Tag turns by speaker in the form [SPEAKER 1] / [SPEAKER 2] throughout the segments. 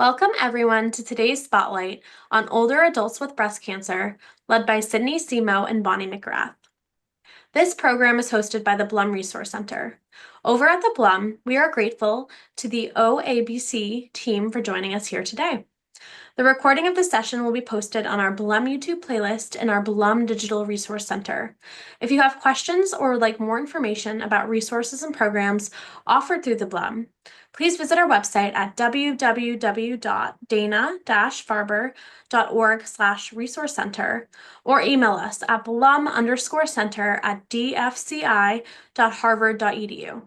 [SPEAKER 1] Welcome everyone to today's spotlight on older adults with breast cancer, led by Sydney Semo and Bonnie McGrath. This program is hosted by the Blum Resource Center. Over at the Blum, we are grateful to the OABC team for joining us here today. The recording of the session will be posted on our Blum YouTube playlist in our Blum Digital Resource Center. If you have questions or would like more information about resources and programs offered through the Blum, please visit our website at www.dana-farber.org/resource center or email us at blum_center@dfci.harvard.edu.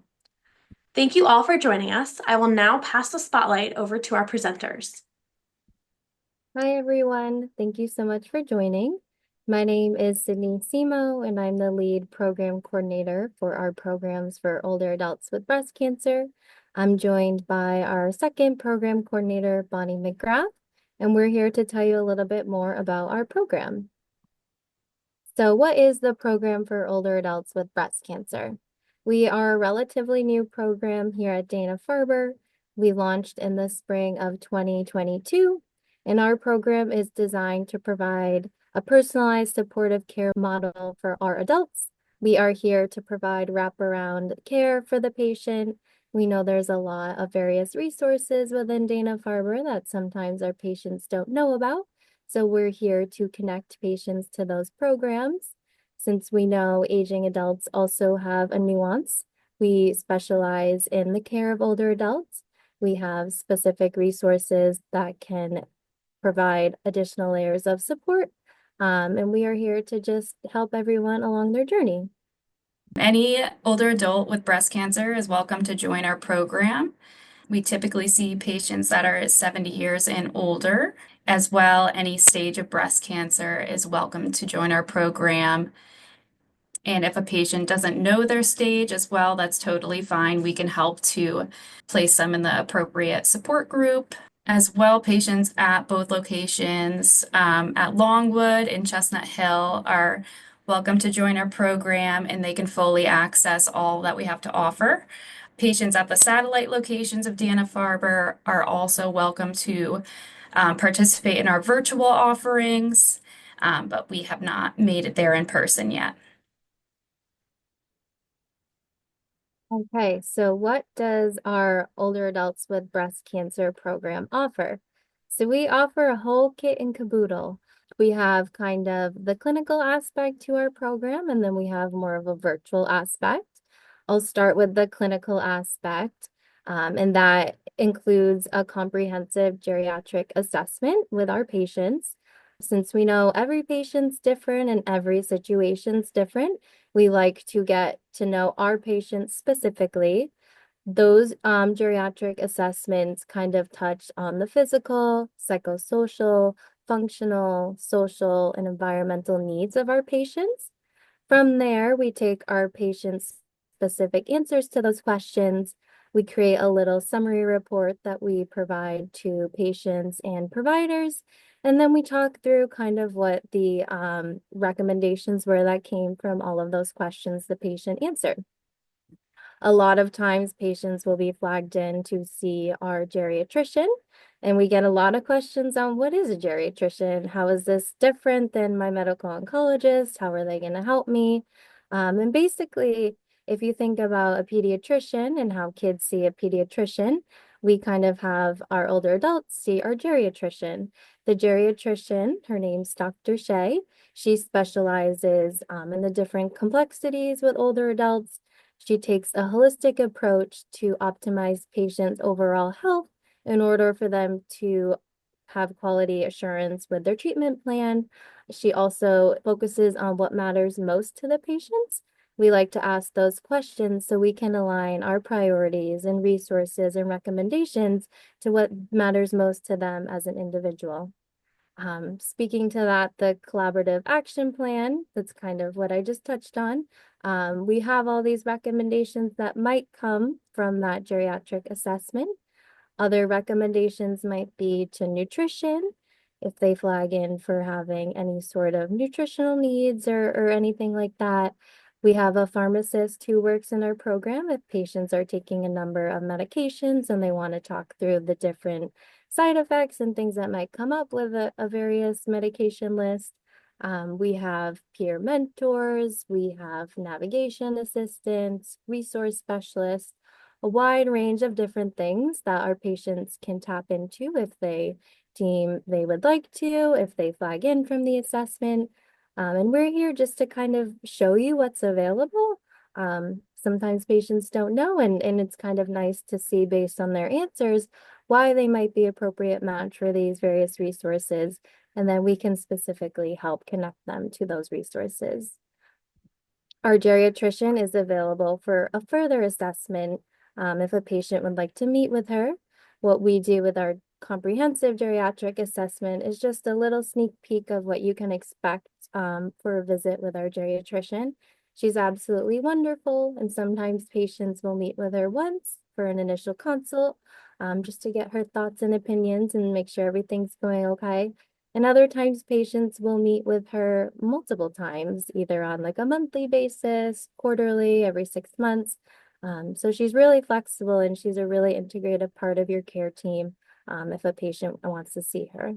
[SPEAKER 1] Thank you all for joining us. I will now pass the spotlight over to our presenters.
[SPEAKER 2] Hi, everyone. Thank you so much for joining. My name is Sydney Semo, and I'm the lead program coordinator for our programs for older adults with breast cancer. I'm joined by our second program coordinator, Bonnie McGrath, and we're here to tell you a little bit more about our program. So what is the program for older adults with breast cancer? We are a relatively new program here at Dana-Farber. We launched in the spring of 2022. And our program is designed to provide a personalized supportive care model for our adults. We are here to provide wraparound care for the patient. We know there's a lot of various resources within Dana-Farber that sometimes our patients don't know about. So we're here to connect patients to those programs. Since we know aging adults also have a nuance, we specialize in the care of older adults. We have specific resources that can provide additional layers of support. And we are here to just help everyone along their journey.
[SPEAKER 3] Any older adult with breast cancer is welcome to join our program. We typically see patients that are 70 years and older. As well, any stage of breast cancer is welcome to join our program. And if a patient doesn't know their stage as well, that's totally fine. We can help to place them in the appropriate support group. As well, patients at both locations at Longwood and Chestnut Hill are welcome to join our program, and they can fully access all that we have to offer. Patients at the satellite locations of Dana-Farber are also welcome to participate in our virtual offerings, but we have not made it there in person yet.
[SPEAKER 2] Okay, so what does our older adults with breast cancer program offer? So we offer a whole kit and caboodle. We have kind of the clinical aspect to our program, and then we have more of a virtual aspect. I'll start with the clinical aspect, and that includes a comprehensive geriatric assessment with our patients. Since we know every patient's different and every situation's different, we like to get to know our patients specifically. Those geriatric assessments kind of touch on the physical, psychosocial, functional, social, and environmental needs of our patients. From there, we take our patients' specific answers to those questions. We create a little summary report that we provide to patients and providers. And then we talk through kind of what the recommendations were that came from all of those questions the patient answered. A lot of times patients will be flagged in to see our geriatrician, and we get a lot of questions on what is a geriatrician? How is this different than my medical oncologist? How are they going to help me? And basically, if you think about a pediatrician and how kids see a pediatrician, we kind of have our older adults see our geriatrician. The geriatrician, her name's Dr. Shea. She specializes in the different complexities with older adults. She takes a holistic approach to optimize patients' overall health in order for them to have quality assurance with their treatment plan. She also focuses on what matters most to the patients. We like to ask those questions so we can align our priorities and resources and recommendations to what matters most to them as an individual. Speaking to that, the collaborative action plan, that's kind of what I just touched on. We have all these recommendations that might come from that geriatric assessment. Other recommendations might be to nutrition, if they flag in for having any sort of nutritional needs or anything like that. We have a pharmacist who works in our program if patients are taking a number of medications and they want to talk through the different side effects and things that might come up with a various medication list. We have peer mentors, we have navigation assistants, resource specialists, a wide range of different things that our patients can tap into if they deem they would like to, if they flag in from the assessment. And we're here just to kind of show you what's available. Sometimes patients don't know, and it's kind of nice to see based on their answers why they might be appropriate match for these various resources. And then we can specifically help connect them to those resources. Our geriatrician is available for a further assessment if a patient would like to meet with her. What we do with our comprehensive geriatric assessment is just a little sneak peek of what you can expect for a visit with our geriatrician. She's absolutely wonderful, and sometimes patients will meet with her once for an initial consult just to get her thoughts and opinions and make sure everything's going okay. And other times patients will meet with her multiple times, either on like a monthly basis, quarterly, every 6 months. So she's really flexible and she's a really integrated part of your care team if a patient wants to see her.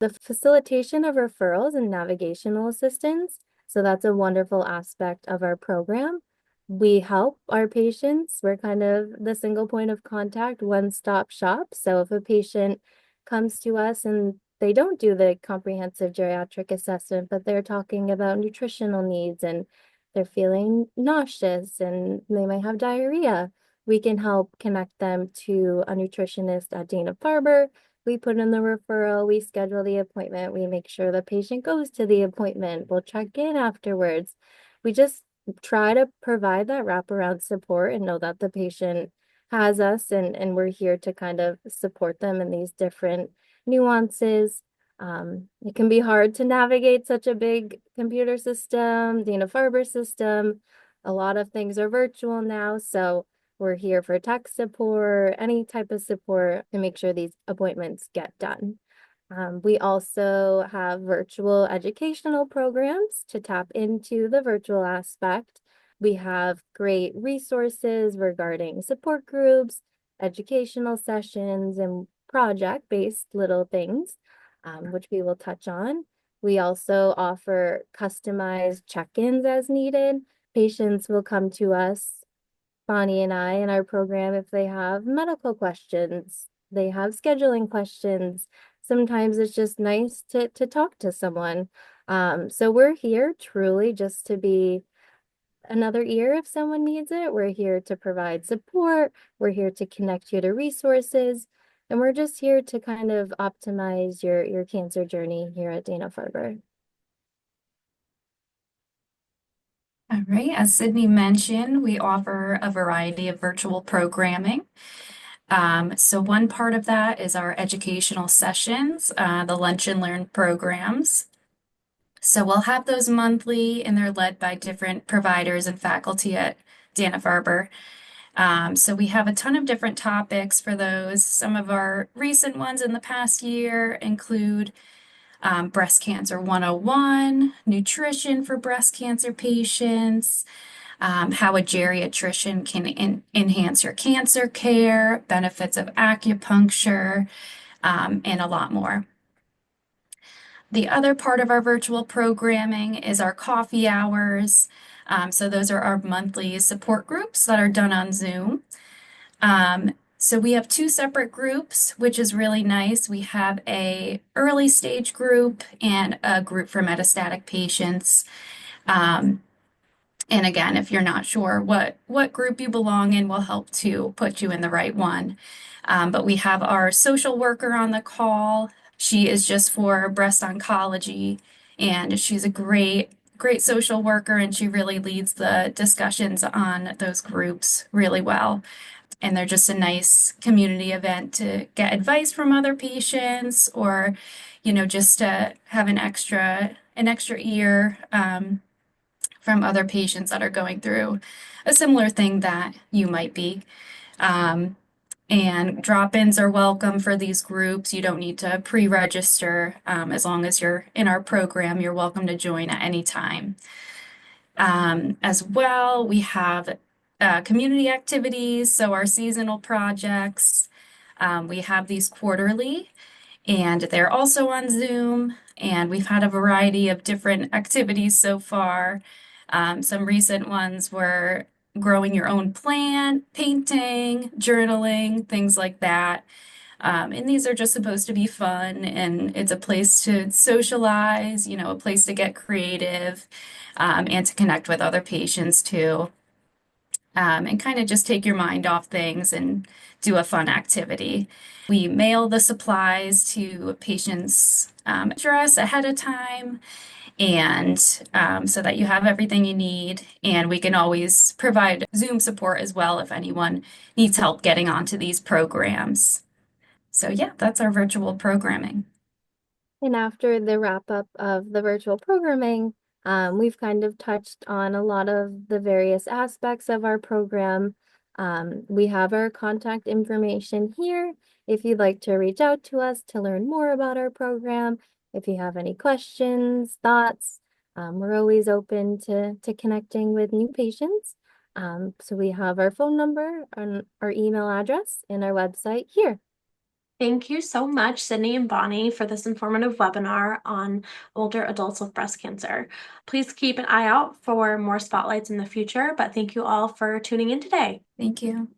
[SPEAKER 2] The facilitation of referrals and navigational assistance. So that's a wonderful aspect of our program. We help our patients. We're kind of the single point of contact, one-stop shop. So if a patient comes to us and they don't do the comprehensive geriatric assessment, but they're talking about nutritional needs and they're feeling nauseous and they might have diarrhea, we can help connect them to a nutritionist at Dana-Farber. We put in the referral, we schedule the appointment, we make sure the patient goes to the appointment, we'll check in afterwards. We just try to provide that wraparound support and know that the patient has us and we're here to kind of support them in these different nuances. It can be hard to navigate such a big computer system, Dana-Farber system. A lot of things are virtual now, so we're here for tech support, any type of support to make sure these appointments get done. We also have virtual educational programs to tap into the virtual aspect. We have great resources regarding support groups, educational sessions, and project-based little things, which we will touch on. We also offer customized check-ins as needed. Patients will come to us, Bonnie and I, in our program if they have medical questions, they have scheduling questions. Sometimes it's just nice to talk to someone. So we're here truly just to be another ear if someone needs it. We're here to provide support. We're here to connect you to resources. And we're just here to kind of optimize your cancer journey here at Dana-Farber.
[SPEAKER 3] All right, as Sydney mentioned, we offer a variety of virtual programming. So one part of that is our educational sessions, the Lunch and Learn programs. So we'll have those monthly, and they're led by different providers and faculty at Dana-Farber. So we have a ton of different topics for those. Some of our recent ones in the past year include Breast Cancer 101, nutrition for breast cancer patients, how a geriatrician can enhance your cancer care, benefits of acupuncture, and a lot more. The other part of our virtual programming is our coffee hours. So those are our monthly support groups that are done on Zoom. So we have two separate groups, which is really nice. We have a early stage group and a group for metastatic patients. And again, if you're not sure what group you belong in, we'll help to put you in the right one. But we have our social worker on the call. She is just for breast oncology, and she's a great social worker, and she really leads the discussions on those groups really well. And they're just a nice community event to get advice from other patients or, just to have an extra ear from other patients that are going through a similar thing that you might be. And drop-ins are welcome for these groups. You don't need to pre-register. As long as you're in our program, you're welcome to join at any time. As well, we have community activities, so our seasonal projects. We have these quarterly, and they're also on Zoom. And we've had a variety of different activities so far. Some recent ones were growing your own plant, painting, journaling, things like that. And these are just supposed to be fun, and it's a place to socialize, a place to get creative, and to connect with other patients too, and kind of just take your mind off things and do a fun activity. We mail the supplies to patients' address ahead of time, and so that you have everything you need. And we can always provide Zoom support as well if anyone needs help getting onto these programs. So yeah, that's our virtual programming.
[SPEAKER 2] And after the wrap up of the virtual programming, we've kind of touched on a lot of the various aspects of our program. We have our contact information here if you'd like to reach out to us to learn more about our program. If you have any questions, thoughts, we're always open to connecting with new patients. So we have our phone number and our email address and our website here.
[SPEAKER 1] Thank you so much, Sydney and Bonnie, for this informative webinar on older adults with breast cancer. Please keep an eye out for more spotlights in the future, but thank you all for tuning in today.
[SPEAKER 3] Thank you.